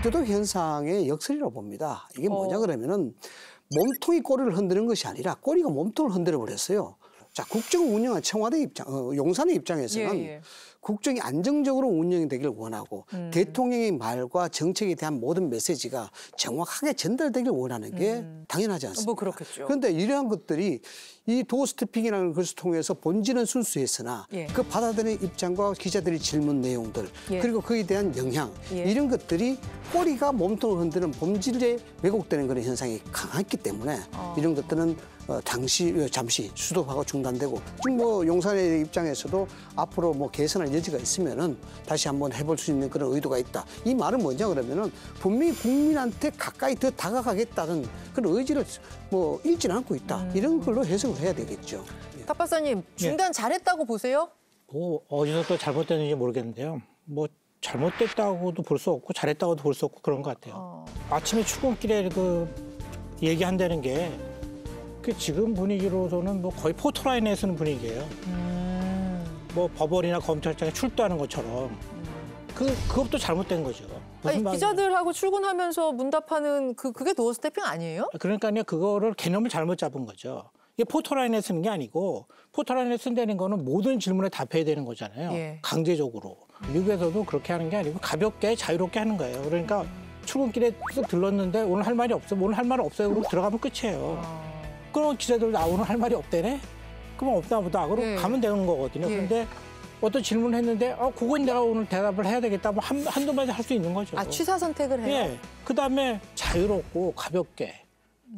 적대도 현상의 역설이라고 봅니다. 이게 뭐냐 그러면은 몸통이 꼬리를 흔드는 것이 아니라 꼬리가 몸통을 흔들어 버렸어요. 자, 국정을 운영한 청와대 입장, 용산의 입장에서는 국정이 안정적으로 운영이 되길 원하고 대통령의 말과 정책에 대한 모든 메시지가 정확하게 전달되길 원하는 게 당연하지 않습니까? 뭐 그렇겠죠. 그런데 이러한 것들이 이 도어 스태핑이라는 것을 통해서 본질은 순수했으나 그 받아들이는 입장과 기자들의 질문 내용들 그리고 그에 대한 영향 이런 것들이 꼬리가 몸통을 흔드는 본질에 왜곡되는 그런 현상이 강했기 때문에 이런 것들은 잠시 수도하고 중단되고 지금 뭐 용산의 입장에서도 앞으로 뭐 개선할 여지가 있으면은 다시 한번 해볼 수 있는 그런 의도가 있다. 이 말은 뭐냐 그러면은 분명히 국민한테 가까이 더 다가가겠다는 그런 의지를 뭐 잃지는 않고 있다. 이런 걸로 해석을 해야 되겠죠. 탁 박사님 중단 잘했다고 보세요? 뭐 어디서 또 잘못됐는지 모르겠는데요. 뭐 잘못됐다고도 볼 수 없고 잘했다고도 볼 수 없고 그런 것 같아요. 아침에 출근길에 그 얘기한다는 게 그 지금 분위기로서는 뭐 거의 포토라인에 서는 분위기예요. 뭐 법원이나 검찰청에 출두하는 것처럼 그것도 잘못된 거죠. 아니, 기자들하고 출근하면서 문답하는 그게 도어 스태핑 아니에요? 그러니까요, 그거를 개념을 잘못 잡은 거죠. 이게 포토라인에 쓰는 게 아니고 포토라인에 쓴다는 거는 모든 질문에 답해야 되는 거잖아요. 강제적으로. 미국에서도 그렇게 하는 게 아니고 가볍게 자유롭게 하는 거예요. 그러니까 출근길에 쓱 들렀는데 오늘 할 말이 없어. 오늘 할 말 없어요. 그러고 들어가면 끝이에요. 그럼 기자들도 오늘 할 말이 없대네? 그럼 없나 보다. 그러고 가면 되는 거거든요. 그런데 어떤 질문을 했는데 그건 내가 오늘 대답을 해야 되겠다. 뭐 한두 마디 할 수 있는 거죠. 취사 선택을 해요? 예. 그다음에 자유롭고 가볍게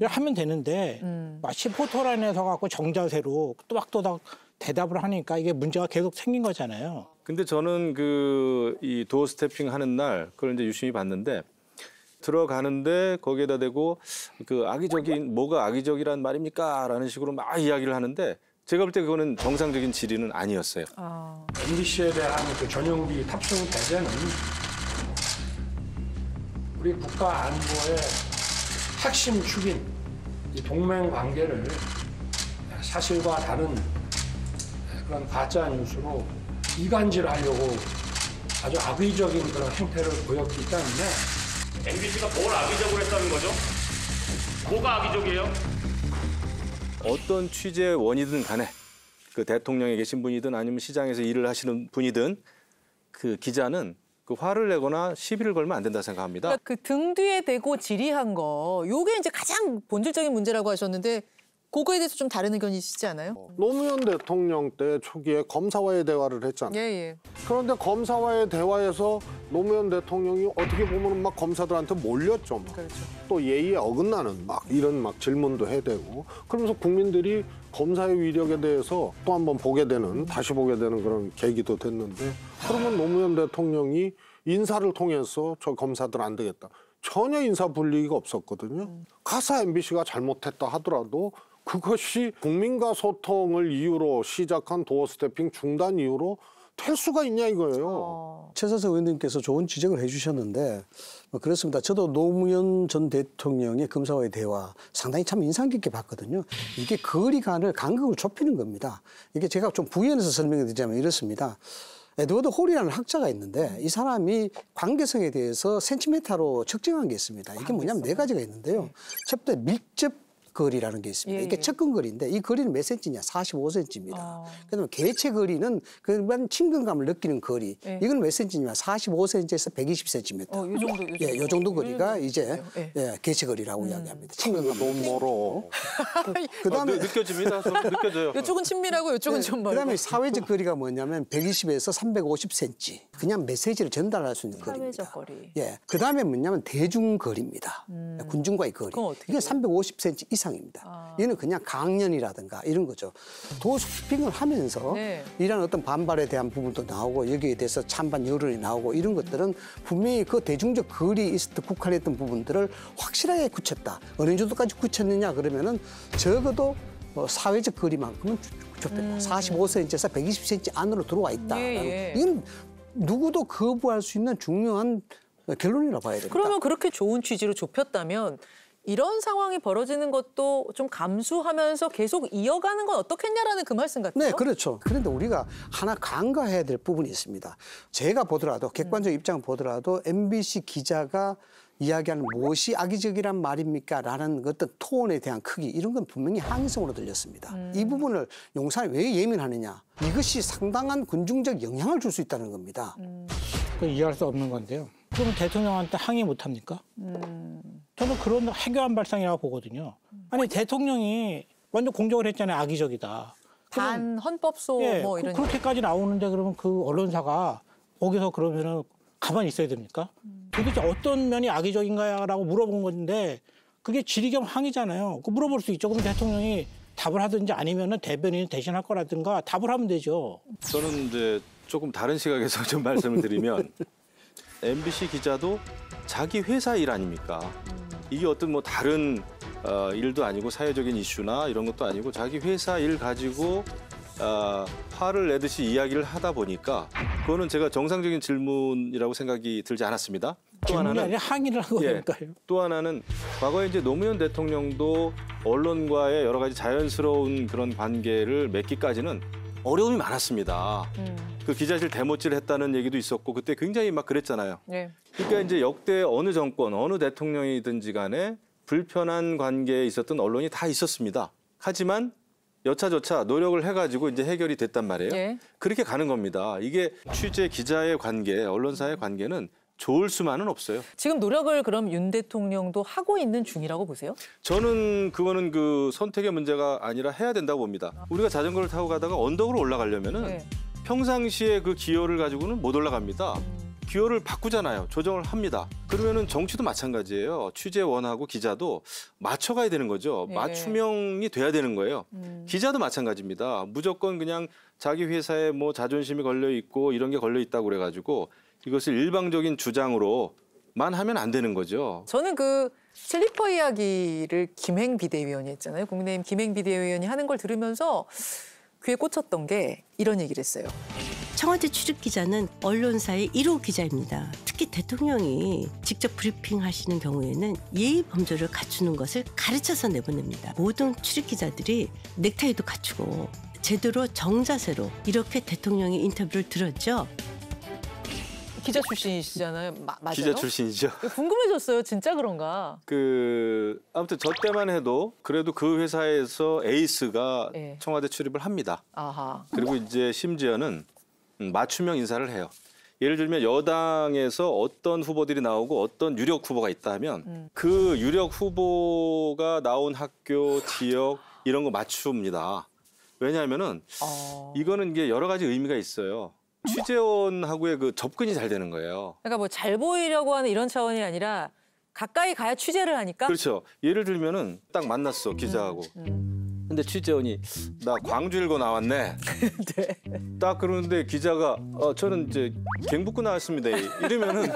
하면 되는데 마치 포토라인에서 갖고 정자세로 또박또박 대답을 하니까 이게 문제가 계속 생긴 거잖아요. 근데 저는 이 도어 스태핑 하는 날 그걸 이제 유심히 봤는데 들어가는데 거기에다 대고 뭐가 악의적이란 말입니까? 라는 식으로 막 이야기를 하는데 제가 볼 때 그거는 정상적인 질의는 아니었어요. MBC에 대한 그 전용기 탑승 배제는 우리 국가 안보의 핵심 축인 이 동맹 관계를 사실과 다른 그런 가짜 뉴스로 이간질하려고 아주 악의적인 그런 행태를 보였기 때문에 MBC가 뭘 악의적으로 했다는 거죠? 뭐가 악의적이에요? 어떤 취재 원이든 간에 그 대통령에 계신 분이든 아니면 시장에서 일을 하시는 분이든 그 기자는 그 화를 내거나 시비를 걸면 안 된다 생각합니다. 그러니까 그 등 뒤에 대고 질의한 거, 요게 이제 가장 본질적인 문제라고 하셨는데 그거에 대해서 좀 다른 의견이시지 않아요? 노무현 대통령 때 초기에 검사와의 대화를 했잖아요. 그런데 검사와의 대화에서 노무현 대통령이 어떻게 보면 막 검사들한테 몰렸죠. 막. 또 예의에 어긋나는 이런 질문도 해대고 그러면서 국민들이 검사의 위력에 대해서 또 한 번 다시 보게 되는 그런 계기도 됐는데 그러면 노무현 대통령이 인사를 통해서 저 검사들 안 되겠다. 전혀 인사 불이익이 없었거든요. 가사 MBC가 잘못했다 하더라도 그것이 국민과 소통을 이유로 시작한 도어 스태핑 중단 이유로 될 수가 있냐 이거예요. 최사석 의원님께서 좋은 지적을 해주셨는데 그렇습니다. 저도 노무현 전 대통령의 검사와의 대화 상당히 참 인상 깊게 봤거든요. 이게 거리간을 간극을 좁히는 겁니다. 이게 제가 좀 부연해서 설명을 드리자면 이렇습니다. 에드워드 홀이라는 학자가 있는데 이 사람이 관계성에 대해서 센티미터로 측정한 게 있습니다. 이게 뭐냐면 4가지가 있는데요. 첫 번째 밀접 거리라는 게 있습니다. 이게 접근거리인데 이 거리는 몇 센치냐? 45cm입니다. 그다음에 개체 거리는 그만 친근감을 느끼는 거리. 이건 몇 센치냐? 45cm에서 120cm. 요 정도. 요 정도 거리가 이제 개체 거리라고 이야기합니다. 친근감 너무 멀어. 그다음에 느껴집니다. 느껴져요. 이쪽은 친밀하고 이쪽은 좀 멀고. 그다음에 사회적 거리가 뭐냐면 120에서 350cm. 그냥 메시지를 전달할 수 있는 거리입니다. 사회적 거리. 그다음에 뭐냐면 대중거리입니다. 군중과의 거리. 이게 350cm 이상. 이는 그냥 강연이라든가 이런 거죠. 도어 스태핑을 하면서 이런 어떤 반발에 대한 부분도 나오고 여기에 대해서 찬반 여론이 나오고 이런 것들은 분명히 그 대중적 거리에 국한했던 부분들을 확실하게 굳혔다. 어느 정도까지 굳혔느냐 그러면은 적어도 사회적 거리만큼은 좁혔다. 45cm에서 120cm 안으로 들어와 있다. 이건 누구도 거부할 수 있는 중요한 결론이라고 봐야 됩니다. 그러면 그렇게 좋은 취지로 좁혔다면 이런 상황이 벌어지는 것도 좀 감수하면서 계속 이어가는 건 어떻겠냐라는 그 말씀 같아요. 네, 그렇죠. 그런데 우리가 하나 간과해야 될 부분이 있습니다. 제가 보더라도 객관적 입장을 보더라도 MBC 기자가 이야기하는 무엇이 악의적이란 말입니까? 라는 어떤 톤에 대한 크기 이런 건 분명히 항의성으로 들렸습니다. 이 부분을 용산이 왜 예민하느냐? 이것이 상당한 군중적 영향을 줄 수 있다는 겁니다. 그건 이해할 수 없는 건데요. 그러면 대통령한테 항의 못 합니까? 저는 그런 해교한 발상이라고 보거든요. 아니 대통령이 완전 공격을 했잖아요. 악의적이다. 단 헌법소 예, 뭐 이런. 그렇게까지 나오는데 그러면 그 언론사가 거기서 그러면은 가만히 있어야 됩니까? 도대체 어떤 면이 악의적인가라고 물어본 건데 그게 질의겸 항의잖아요. 그 물어볼 수 있죠. 그럼 대통령이 답을 하든지 아니면은 대변인이 대신할 거라든가 답을 하면 되죠. 저는 이제 조금 다른 시각에서 좀 말씀을 드리면 MBC 기자도 자기 회사 일 아닙니까? 이게 어떤 뭐 다른 일도 아니고 사회적인 이슈나 이런 것도 아니고 자기 회사 일 가지고 화를 내듯이 이야기를 하다 보니까 그거는 제가 정상적인 질문이라고 생각이 들지 않았습니다. 또 질문이 하나는 아니라 항의를 한 거니까요. 또 하나는 과거에 이제 노무현 대통령도 언론과의 여러 가지 자연스러운 그런 관계를 맺기까지는 어려움이 많았습니다. 그 기자실 대못질 했다는 얘기도 있었고 그때 굉장히 막 그랬잖아요. 네. 그러니까 이제 역대 어느 정권, 어느 대통령이든지 간에 불편한 관계에 있었던 언론이 다 있었습니다. 하지만 여차저차 노력을 해가지고 이제 해결이 됐단 말이에요. 네. 그렇게 가는 겁니다. 이게 취재 기자의 관계, 언론사의 관계는 좋을 수만은 없어요. 지금 노력을 그럼 윤 대통령도 하고 있는 중이라고 보세요? 저는 그거는 그 선택의 문제가 아니라 해야 된다고 봅니다. 우리가 자전거를 타고 가다가 언덕으로 올라가려면은 네. 평상시에 그 기어를 가지고는 못 올라갑니다. 기어를 바꾸잖아요. 조정을 합니다. 그러면은 정치도 마찬가지예요. 취재원하고 기자도 맞춰가야 되는 거죠. 예. 맞춤형이 돼야 되는 거예요. 기자도 마찬가지입니다. 무조건 그냥 자기 회사에 뭐 자존심이 걸려 있고 이런 게 걸려 있다고 그래가지고 이것을 일방적인 주장으로만 하면 안 되는 거죠. 저는 그 슬리퍼 이야기를 김행 비대위원이 했잖아요. 국민의힘 김행 비대위원이 하는 걸 들으면서 귀에 꽂혔던 게 이런 얘기를 했어요. 청와대 출입 기자는 언론사의 1호 기자입니다. 특히 대통령이 직접 브리핑하시는 경우에는 예의 범절을 갖추는 것을 가르쳐서 내보냅니다. 모든 출입 기자들이 넥타이도 갖추고 제대로 정자세로 이렇게 대통령의 인터뷰를 들었죠. 기자 출신이시잖아요. 맞아요? 기자 출신이죠. 궁금해졌어요. 진짜 그런가? 아무튼 저 때만 해도 그래도 그 회사에서 에이스가 예. 청와대 출입을 합니다. 아하. 그리고 이제 심지어는 맞춤형 인사를 해요. 예를 들면 여당에서 어떤 후보들이 나오고 어떤 유력 후보가 있다면 그 유력 후보가 나온 학교, 지역 이런 거 맞춥니다. 왜냐하면은 이거는 이게 여러 가지 의미가 있어요. 취재원하고의 그 접근이 잘 되는 거예요. 그러니까 뭐 잘 보이려고 하는 이런 차원이 아니라 가까이 가야 취재를 하니까? 그렇죠. 예를 들면은 딱 만났어 기자하고. 근데 취재원이 나 광주 일고 나왔네. 네. 딱 그러는데 기자가 저는 이제 경북고 나왔습니다. 이러면은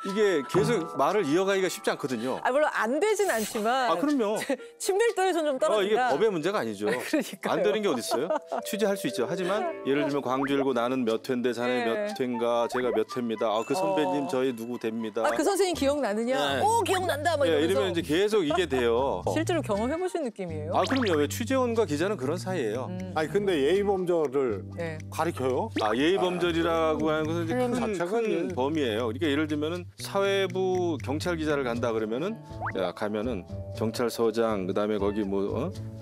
이게 계속 말을 이어가기가 쉽지 않거든요. 물론 안 되진 않지만. 그럼요. 친밀도에서는 좀 떨어진다. 이게 법의 문제가 아니죠. 그러니까요. 안 되는 게 어디 있어요? 취재할 수 있죠. 하지만 예를 들면 광주 일고 나는 몇 회인데 자네 네. 몇 회인가 제가 몇 회입니다. 그 선배님 저희 누구 됩니다. 그 선생님 기억나느냐? 네. 기억난다. 막 이러면서. 이러면 이제 계속 이게 돼요. 실제로 경험해보신 느낌이에요? 그럼요. 왜 취재원과 기자는 그런 사이예요. 아니 근데 예의 범절을 네. 가리켜요? 예의 범절이라고 하는 것은 이제 표현 자체가 큰 이제- 범위예요. 그러니까 예를 들면은 사회부 경찰 기자를 간다 그러면은 가면은 경찰서장 그다음에 거기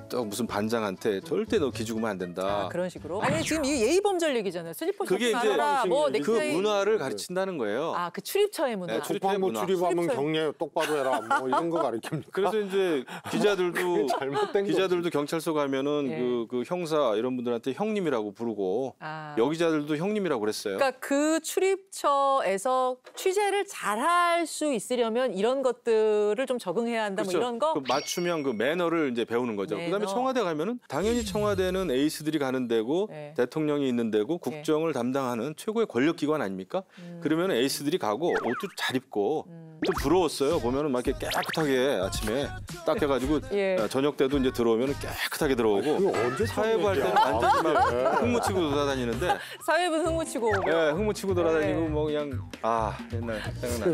또 무슨 반장한테 절대 너 기죽으면 안 된다. 그런 식으로? 아니 지금 이 예의 범절 얘기잖아요. 슬리퍼 그게 신지 이제 말아라. 뭐 그 넥타이. 문화를 가르친다는 거예요. 그 출입처의 문화. 네, 출입- 국방부 문화. 출입하면 출입처- 경례 똑바로 해라 뭐 이런 거 가르칩니까? 그래서 이제 기자들도 잘못된 기자들도 경찰서 가면은 예. 그 형사 이런 분들한테 형님이라고 부르고 여기자들도 형님이라고 그랬어요. 그러니까 그 출입처에서 취재를 잘할 수 있으려면 이런 것들을 좀 적응해야 한다. 그렇죠. 뭐 이런 거. 그 맞춤형 그 매너를 이제 배우는 거죠. 매너. 그다음에 청와대 가면은 당연히 청와대는 에이스들이 가는 데고 네. 대통령이 있는 데고 국정을 담당하는 최고의 권력 기관 아닙니까? 그러면 에이스들이 가고 옷도 잘 입고 또 부러웠어요. 보면은 막 이렇게 깨끗하게 아침에 딱 해가지고 예. 저녁 때도 이제 들어오면은 깨끗하게 들어오고 그거 언제 사회부 할 때는 얘기야? 완전히 막 흙묻히고 돌아다니는데 사회부 흠무치고 오고. 흙묻히고 돌아다니고 네. 뭐 그냥 옛날 생각나.